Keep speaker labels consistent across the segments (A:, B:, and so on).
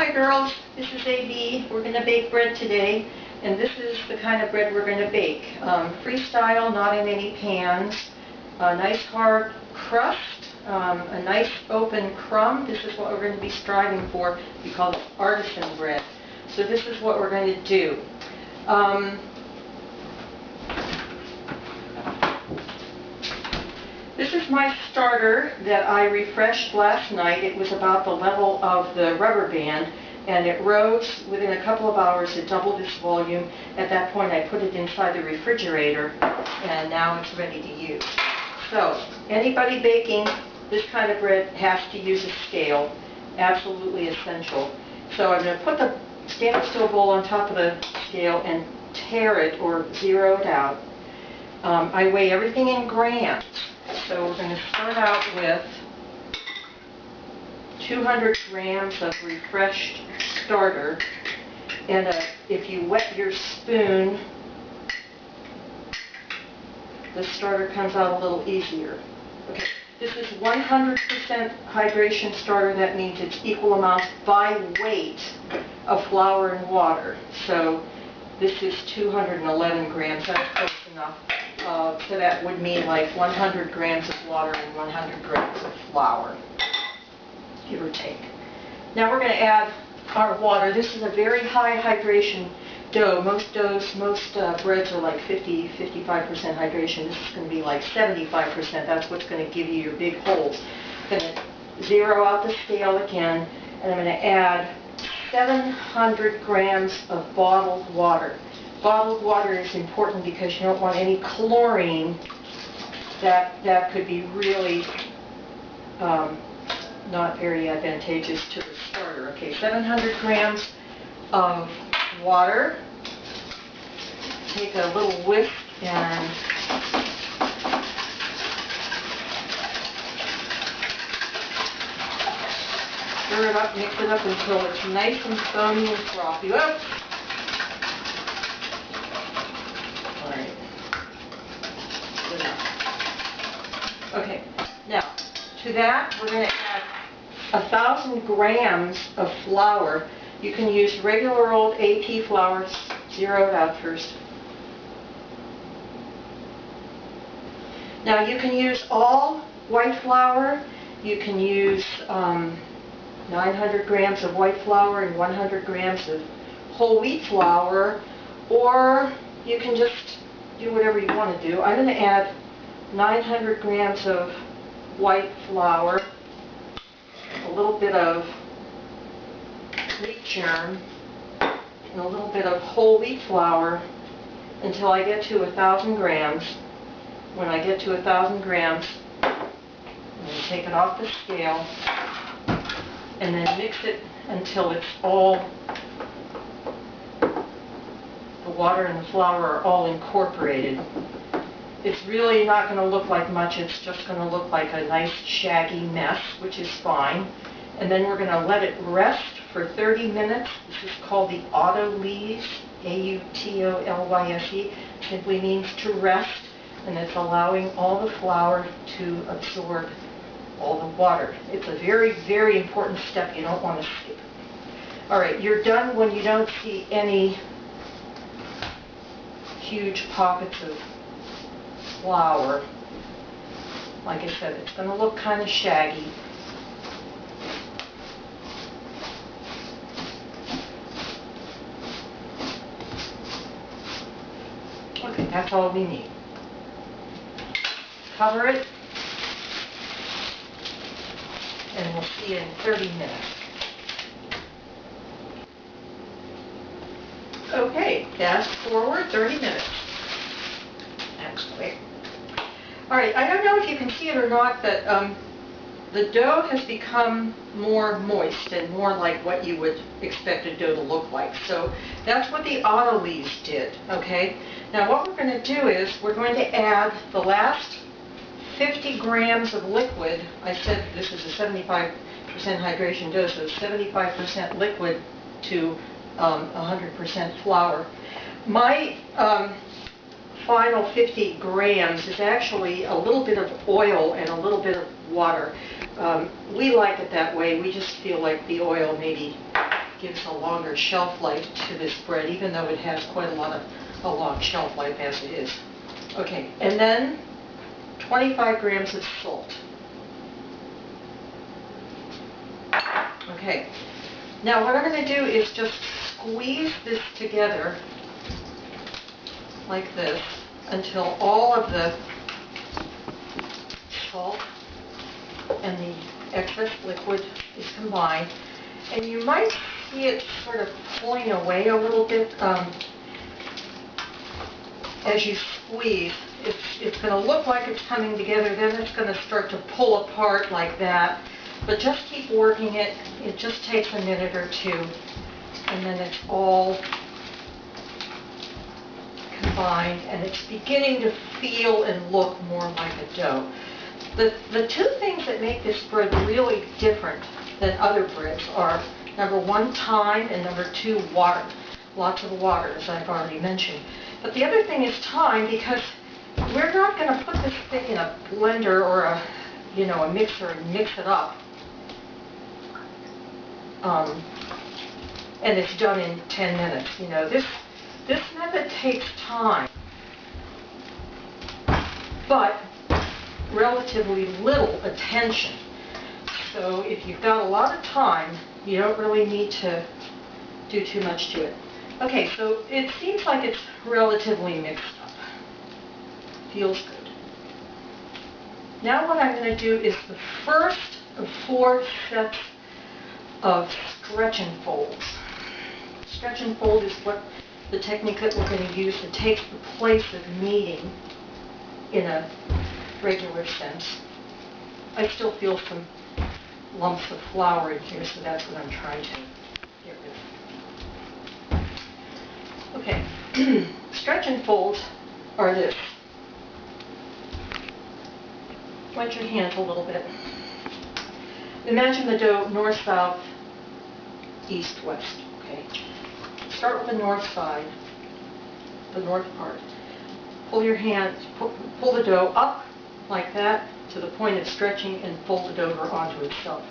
A: Hi girls, this is AB. We're going to bake bread today, and this is the kind of bread we're going to bake. Freestyle, not in any pans, a nice hard crust, a nice open crumb. This is what we're going to be striving for. We call it artisan bread. So this is what we're going to do. This is my starter that I refreshed last night. It was about the level of the rubber band, and it rose within a couple of hours. It doubled its volume. At that point, I put it inside the refrigerator, and now it's ready to use. So, anybody baking this kind of bread has to use a scale. Absolutely essential. So I'm going to put the stainless steel bowl on top of the scale and tare it or zero it out. I weigh everything in grams. So we're going to start out with 200 grams of refreshed starter, and if you wet your spoon, the starter comes out a little easier. Okay, this is 100% hydration starter. That means it's equal amounts by weight of flour and water. So this is 211 grams. That's close enough. So that would mean like 100 grams of water and 100 grams of flour, give or take. Now we're going to add our water. This is a very high hydration dough. Most breads are like 50-55% hydration. This is going to be like 75%. That's what's going to give you your big holes. I'm going to zero out the scale again, and I'm going to add 700 grams of bottled water. Bottled water is important because you don't want any chlorine. That could be really not very advantageous to the starter. Okay, 700 grams of water. Take a little whisk and stir it up, mix it up until it's nice and foamy and frothy. Oops. Okay, now to that we're going to add 1,000 grams of flour. You can use regular old AP flour, zero it out first. Now you can use all white flour. You can use 900 grams of white flour and 100 grams of whole wheat flour, or you can just do whatever you want to do. I'm going to add 900 grams of white flour, a little bit of wheat germ, and a little bit of whole wheat flour until I get to 1,000 grams. When I get to 1,000 grams, I'm going to take it off the scale and then mix it until it's all, the water and the flour are all incorporated. It's really not going to look like much. It's just going to look like a nice shaggy mess, which is fine. And then we're going to let it rest for 30 minutes. This is called the autolyse, A-U-T-O-L-Y-S-E. Simply means to rest, and it's allowing all the flour to absorb all the water. It's a very, very important step. You don't want to skip it. All right, you're done when you don't see any huge pockets of flour. Like I said, it's going to look kind of shaggy. Okay, that's all we need. Cover it, and we'll see you in 30 minutes. Okay, fast forward 30 minutes. That's quick. Alright, I don't know if you can see it or not, but the dough has become more moist and more like what you would expect a dough to look like. So that's what the autolyse did, okay? Now what we're going to do is we're going to add the last 50 grams of liquid. I said this is a 75% hydration dough, so 75% liquid to 100% flour. My final 50 grams is actually a little bit of oil and a little bit of water. We like it that way. We just feel like the oil maybe gives a longer shelf life to this bread, even though it has quite a long shelf life as it is. Okay, and then 25 grams of salt. Okay, now what I'm going to do is just squeeze this together like this until all of the salt and the excess liquid is combined. And you might see it sort of pulling away a little bit as you squeeze. It's going to look like it's coming together, then it's going to start to pull apart like that. But just keep working it. It just takes a minute or two, and then it's all combined, and it's beginning to feel and look more like a dough. The two things that make this bread really different than other breads are, number one, time, and number two, water. Lots of water, as I've already mentioned. But the other thing is time, because we're not going to put this thing in a blender or a mixer and mix it up. And it's done in 10 minutes. This method takes time, but relatively little attention. So if you've got a lot of time, you don't really need to do too much to it. Okay, so it seems like it's relatively mixed up. Feels good. Now what I'm going to do is the first of 4 sets of stretch and folds. Stretch and fold is what the technique that we're going to use to take the place of kneading in a regular sense. I still feel some lumps of flour in here, so that's what I'm trying to get rid of. Okay, stretch and folds are this. Wet your hands a little bit. Imagine the dough north, south, east, west. Okay. Start with the north side, the north part. Pull your hands, pull the dough up like that to the point of stretching and fold it over onto itself.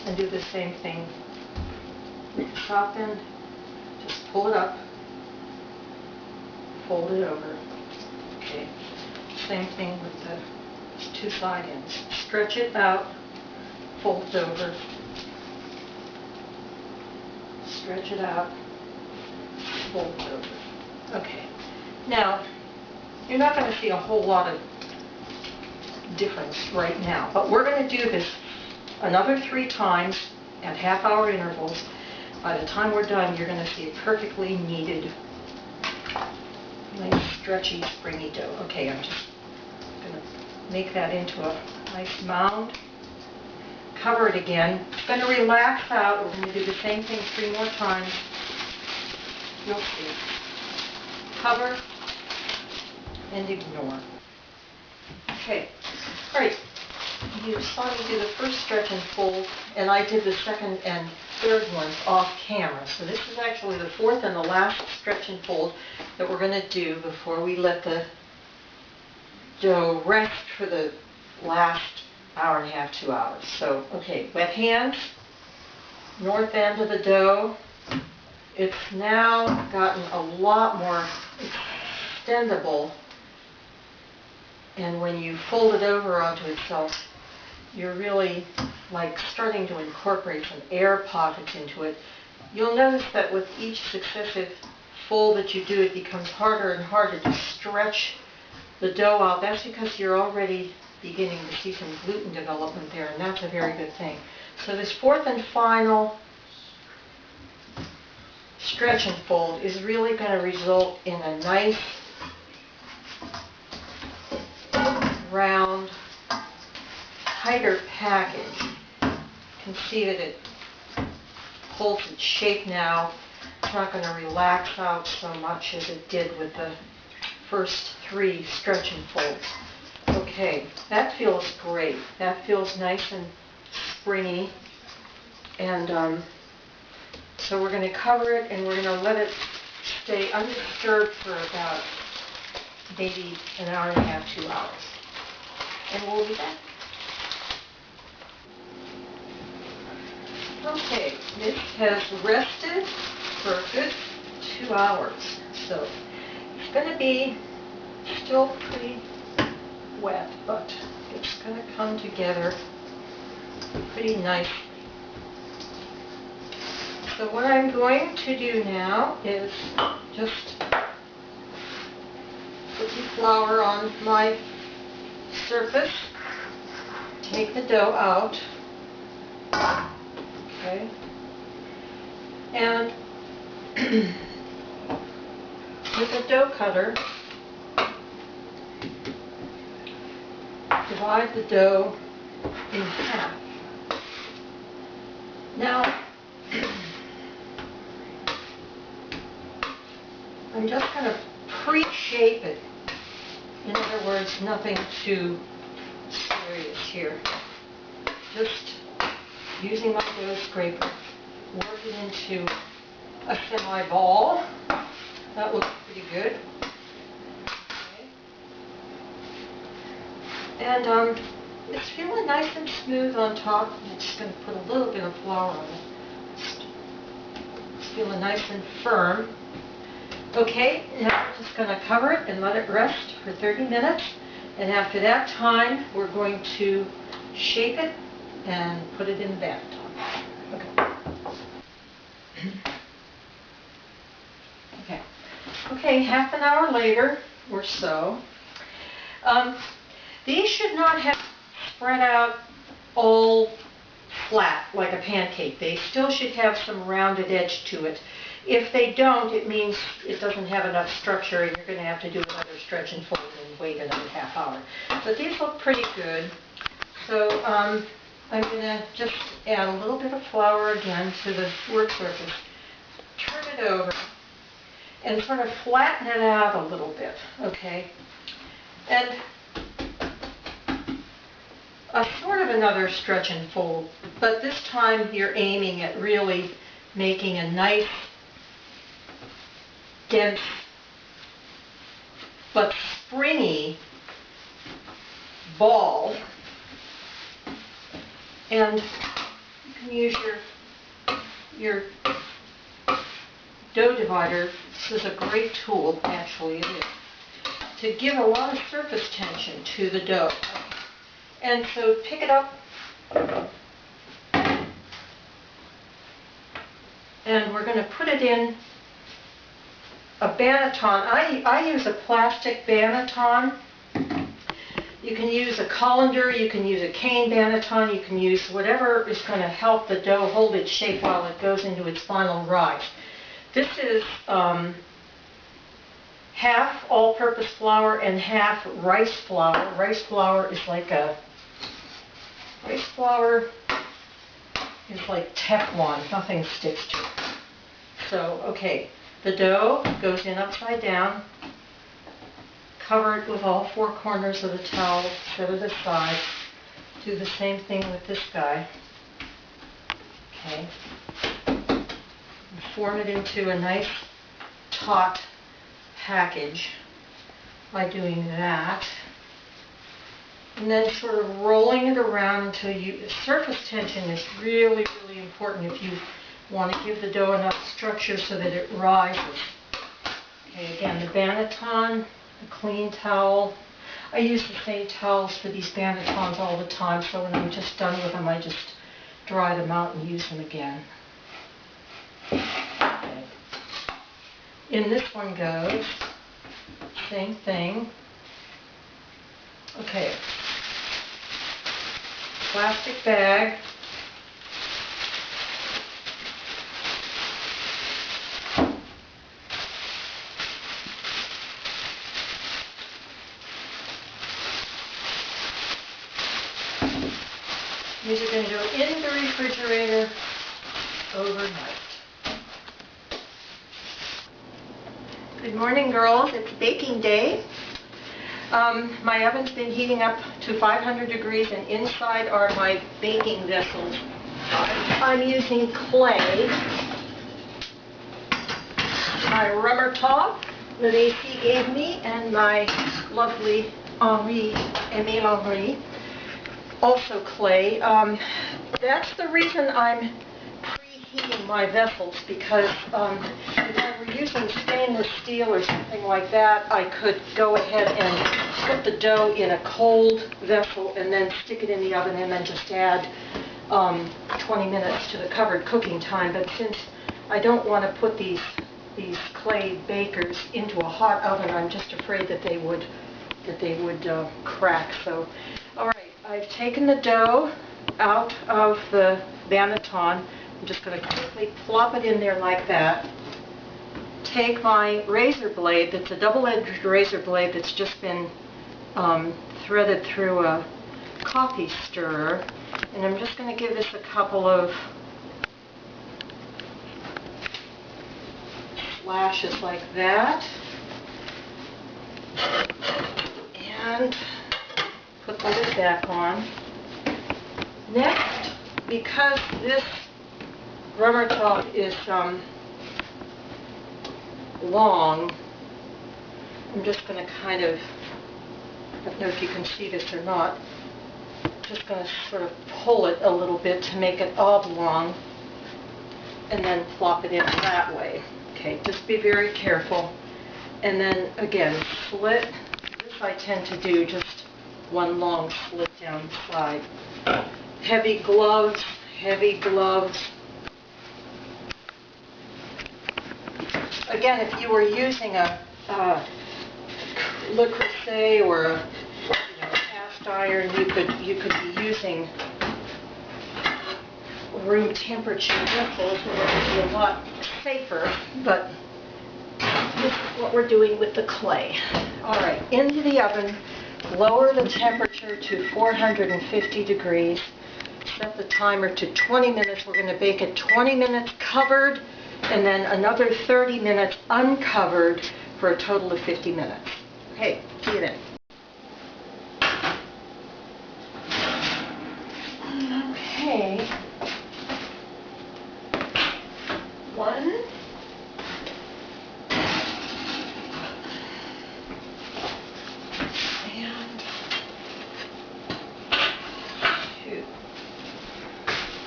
A: And do the same thing with the top end. Just pull it up, fold it over. Okay. Same thing with the 2 side ends. Stretch it out, fold it over, stretch it out, fold it over. Okay. Now, you're not going to see a whole lot of difference right now, but we're going to do this another 3 times at half-hour intervals. By the time we're done, you're going to see a perfectly kneaded, nice, stretchy, springy dough. Okay, I'm just going to make that into a nice mound. Cover it again. It's going to relax out. We're going to do the same thing 3 more times. You'll see. Cover and ignore. Okay. All right. You saw me do the first stretch and fold, and I did the second and third ones off camera. So this is actually the 4th and the last stretch and fold that we're going to do before we let the dough rest for the last hour and a half, 2 hours. So, okay, wet hands, north end of the dough. It's now gotten a lot more extendable, and when you fold it over onto itself, you're really like starting to incorporate some air pockets into it. You'll notice that with each successive fold that you do, it becomes harder and harder to stretch the dough out. That's because you're already beginning to see some gluten development there, and that's a very good thing. So this 4th and final stretch and fold is really going to result in a nice, round, tighter package. You can see that it holds its shape now. It's not going to relax out so much as it did with the first 3 stretch and folds. Okay, that feels great. That feels nice and springy. And so we're going to cover it, and we're going to let it stay undisturbed for about maybe an hour and a half, 2 hours. And we'll be back. Okay, this has rested for a good 2 hours, so it's going to be still pretty wet, but it's going to come together pretty nicely. So what I'm going to do now is just put the flour on my surface, take the dough out, okay, and with a dough cutter, divide the dough in half. Now, I'm just going to pre-shape it. In other words, nothing too serious here. Just using my dough scraper, work it into a semi-ball. That looks pretty good. Okay. And it's feeling nice and smooth on top. I'm just going to put a little bit of flour on it. It's feeling nice and firm. Okay, now we're just going to cover it and let it rest for 30 minutes. And after that time, we're going to shape it and put it in the bathtub. Okay. Okay, half an hour later or so. These should not have spread out all flat like a pancake. They still should have some rounded edge to it. If they don't, it means it doesn't have enough structure and you're going to have to do another stretch and fold and wait another half hour. But these look pretty good. So I'm going to just add a little bit of flour again to the work surface, turn it over, and sort of flatten it out a little bit, okay? And a sort of another stretch and fold, but this time you're aiming at really making a nice, dense, but springy ball. And you can use your dough divider. This is a great tool, actually, it is, to give a lot of surface tension to the dough. And so pick it up, and we're going to put it in a banneton. I use a plastic banneton. You can use a colander, you can use a cane banneton, you can use whatever is going to help the dough hold its shape while it goes into its final rise. This is half all-purpose flour and half rice flour. Rice flour is like Teflon, nothing sticks to it. So, okay, the dough goes in upside down, cover it with all four corners of the towel, set it aside. Do the same thing with this guy. Okay. Form it into a nice taut package by doing that. And then sort of rolling it around until surface tension is really, really important if you want to give the dough enough structure so that it rises. Okay, again, the banneton, a clean towel. I use the same towels for these bannetons all the time, so when I'm just done with them, I just dry them out and use them again. Okay. In this one goes, same thing. Okay. Plastic bag. These are going to go in the refrigerator overnight. Good morning, girls. It's baking day. My oven's been heating up to 500 degrees, and inside are my baking vessels. I'm using clay, my rubber top that AC gave me, and my lovely Emile Henri, also clay. That's the reason I'm heating my vessels because if I were using stainless steel or something like that, I could go ahead and put the dough in a cold vessel and then stick it in the oven and then just add 20 minutes to the covered cooking time. But since I don't want to put these clay bakers into a hot oven, I'm just afraid that they would crack. So, all right, I've taken the dough out of the banneton. I'm just going to quickly plop it in there like that. Take my razor blade, that's a double-edged razor blade that's just been threaded through a coffee stirrer, and I'm just going to give this a couple of slashes like that, and put the lid back on. Next, because this rubber top is long, I'm just going to kind of, I don't know if you can see this or not, just going to sort of pull it a little bit to make it oblong, and then plop it in that way. Okay, just be very careful. And then again, slit. This I tend to do just one long slit down the side. Heavy gloves, heavy gloves. Again, if you were using a Le Creuset or a cast iron, you could be using room temperature vessels, and it would be a lot safer. But this is what we're doing with the clay. All right, into the oven. Lower the temperature to 450 degrees. Set the timer to 20 minutes. We're going to bake it 20 minutes covered, and then another 30 minutes uncovered for a total of 50 minutes. Okay, see you then. Okay. One. And two.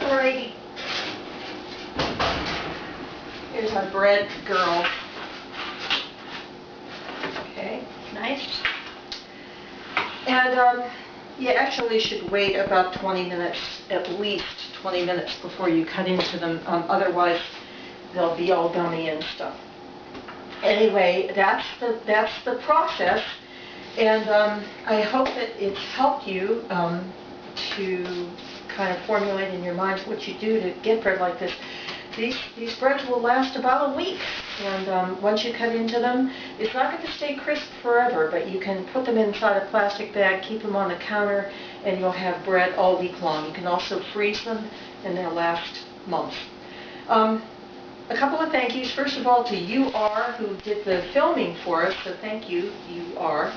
A: Alrighty. Here's our bread girl. Okay, nice. And you actually should wait about 20 minutes, at least 20 minutes before you cut into them. Otherwise, they'll be all gummy and stuff. Anyway, that's the process. And I hope that it's helped you to kind of formulate in your mind what you do to get bread like this. These breads will last about a week, and once you cut into them, it's not going to stay crisp forever, but you can put them inside a plastic bag, keep them on the counter, and you'll have bread all week long. You can also freeze them, and they'll last months. A couple of thank yous. First of all, to UR, who did the filming for us, so thank you, UR.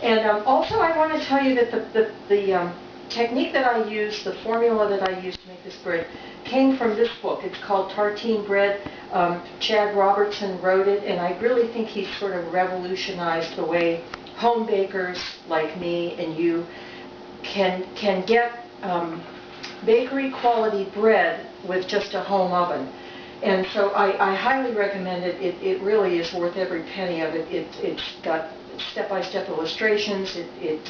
A: And also, I want to tell you that the technique that I use, the formula that I use to make this bread, came from this book. It's called Tartine Bread. Chad Robertson wrote it, and I really think he sort of revolutionized the way home bakers like me and you can get bakery quality bread with just a home oven. And so I highly recommend it. It really is worth every penny of it. It's got step-by-step illustrations. It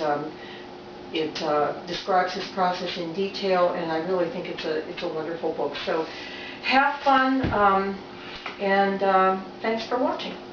A: describes his process in detail, and I really think it's a wonderful book. So have fun, and thanks for watching.